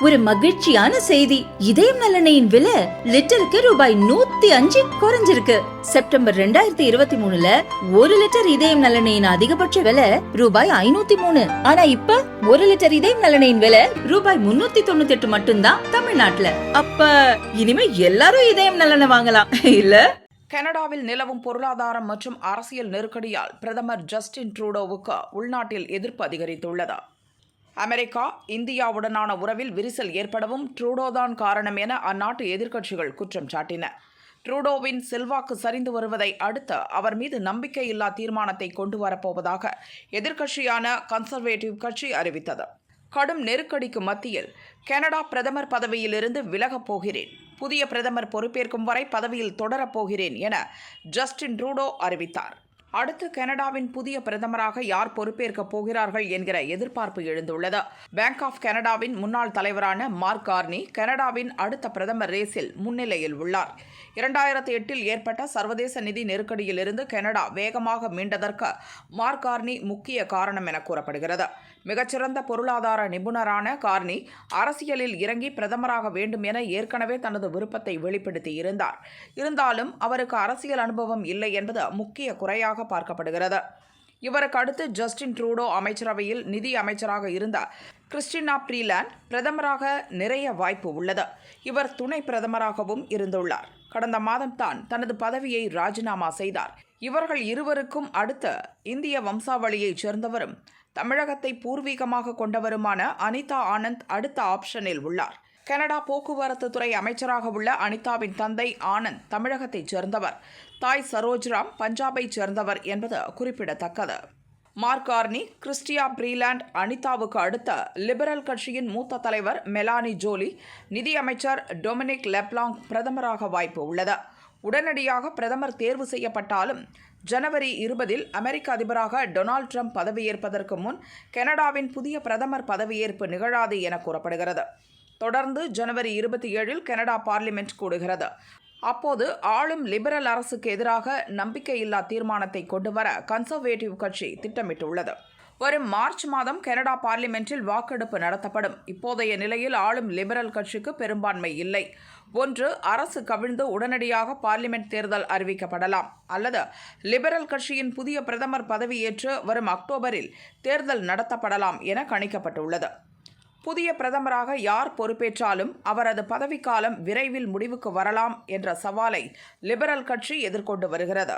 ஒரு மகிழ்ச்சியான செய்தி. இதயம் நல்லெண்ணெயின் விலை லிட்டருக்கு ரூபாய் 105 குறைஞ்சிருக்கு. செப்டம்பர் 2023ல 1 லிட்டர் இதயம் நல்லெண்ணெயின் அதிகபட்ச விலை ரூபாய் 503. ஆனா இப்ப 1 லிட்டர் இதயம் நல்லெண்ணெயின் விலை ரூபாய் 398 மட்டும்தான் தமிழ்நாட்டுல. அப்ப இனிமே எல்லாரும் இதயம் நல்லெண்ணெய் வாங்கலாம் இல்ல? கனடாவில் நிலவும் பொருளாதாரம் மற்றும் அரசியல் நெருக்கடியால் பிரதமர் ஜஸ்டின் ட்ரூடோவுக்கு உள்நாட்டில் எதிர்ப்பு அதிகரித்துள்ளது. அமெரிக்கா இந்தியாவுடனான உறவில் விரிசல் ஏற்படவும் ட்ரூடோதான் காரணம் என அந்நாட்டு எதிர்க்கட்சிகள் குற்றம் சாட்டின. ட்ரூடோவின் செல்வாக்கு சரிந்து வருவதை அடுத்து அவர் மீது நம்பிக்கையில்லா தீர்மானத்தை கொண்டு வரப்போவதாக எதிர்க்கட்சியான கன்சர்வேட்டிவ் கட்சி அறிவித்தது. கடும் நெருக்கடிக்கு மத்தியில் கனடா பிரதமர் பதவியிலிருந்து விலகப் போகிறேன், புதிய பிரதமர் பொறுப்பேற்கும் வரை பதவியில் தொடரப்போகிறேன் என ஜஸ்டின் ட்ரூடோ அறிவித்தார். அடுத்து கனடாவின் புதிய பிரதமராக யார் பொறுப்பேற்கப் போகிறார்கள் என்கிற எதிர்பார்ப்பு எழுந்துள்ளது. பேங்க் ஆஃப் கனடாவின் முன்னாள் தலைவரான மார்க் கார்னி கனடாவின் அடுத்த பிரதமர் ரேஸில் முன்னிலையில் உள்ளார். 2008இல் ஏற்பட்ட சர்வதேச நிதி நெருக்கடியிலிருந்து கனடா வேகமாக மீண்டதற்கு மார்க் கார்னி முக்கிய காரணம் என கூறப்படுகிறது. மிகச்சிறந்த பொருளாதார நிபுணரான கார்னி அரசியலில் இறங்கி பிரதமராக வேண்டும் என ஏற்கனவே தனது விருப்பத்தை வெளிப்படுத்தியிருந்தார். இருந்தாலும் அவருக்கு அரசியல் அனுபவம் இல்லை என்பது முக்கிய குறையாக பார்க்கப்படுகிறது. இவருக்கு அடுத்து ஜஸ்டின் ட்ரூடோ அமைச்சரவையில் நிதி அமைச்சராக இருந்த கிறிஸ்டினா ஃப்ரீலாண்ட் பிரதமராக நிறைய வாய்ப்பு உள்ளது. இவர் துணை பிரதமராகவும் இருந்துள்ளார். கடந்த மாதம் தான் தனது பதவியை ராஜினாமா செய்தார். இவர்கள் இருவருக்கும் அடுத்து இந்திய வம்சாவளியைச் சேர்ந்தவரும் தமிழகத்தை பூர்வீகமாக கொண்டவருமான அனிதா ஆனந்த் அடுத்த ஆப்ஷனில் உள்ளார். கனடா போக்குவரத்து துறை அமைச்சராக உள்ள அனிதாவின் தந்தை ஆனந்த் தமிழகத்தைச் சேர்ந்தவர். தாய் சரோஜ்ராம் பஞ்சாபைச் சேர்ந்தவர் என்பது குறிப்பிடத்தக்கது. மார்க் கார்னி, கிறிஸ்டியா ஃப்ரீலாண்ட், அனிதாவுக்கு அடுத்த லிபரல் கட்சியின் மூத்த தலைவர் மெலானி ஜோலி, நிதியமைச்சர் டொமினிக் லெப்லாங் பிரதமராக வாய்ப்பு உள்ளது. உடனடியாக பிரதமர் தேர்வு செய்யப்பட்டாலும் ஜனவரி 20இல் அமெரிக்க அதிபராக டொனால்ட் ட்ரம்ப் பதவியேற்பதற்கு முன் கனடாவின் புதிய பிரதமர் பதவியேற்பு நிகழாது என கூறப்படுகிறது. தொடர்ந்து ஜனவரி 27இல் கனடா பார்லிமெண்ட் கூடுகிறது. அப்போது ஆளும் லிபரல் அரசுக்கு எதிராக நம்பிக்கையில்லா தீர்மானத்தை கொண்டுவர கன்சர்வேட்டிவ் கட்சி திட்டமிட்டுள்ளது. வரும் மார்ச் மாதம் கனடா பார்லிமெண்டில் வாக்கெடுப்பு நடத்தப்படும். இப்போதைய நிலையில் ஆளும் லிபரல் கட்சிக்கு பெரும்பான்மை இல்லை. ஒன்று அரசு கவிழ்ந்து உடனடியாக பார்லிமெண்ட் தேர்தல் அறிவிக்கப்படலாம், அல்லது லிபரல் கட்சியின் புதிய பிரதமர் பதவியேற்று வரும் அக்டோபரில் தேர்தல் நடத்தப்படலாம் என கணிக்கப்பட்டுள்ளது. புதிய பிரதமராக யார் பொறுப்பேற்றாலும் அவரது பதவிக்காலம் விரைவில் முடிவுக்கு வரலாம் என்ற சவாலை லிபரல் கட்சி எதிர்கொண்டு வருகிறது.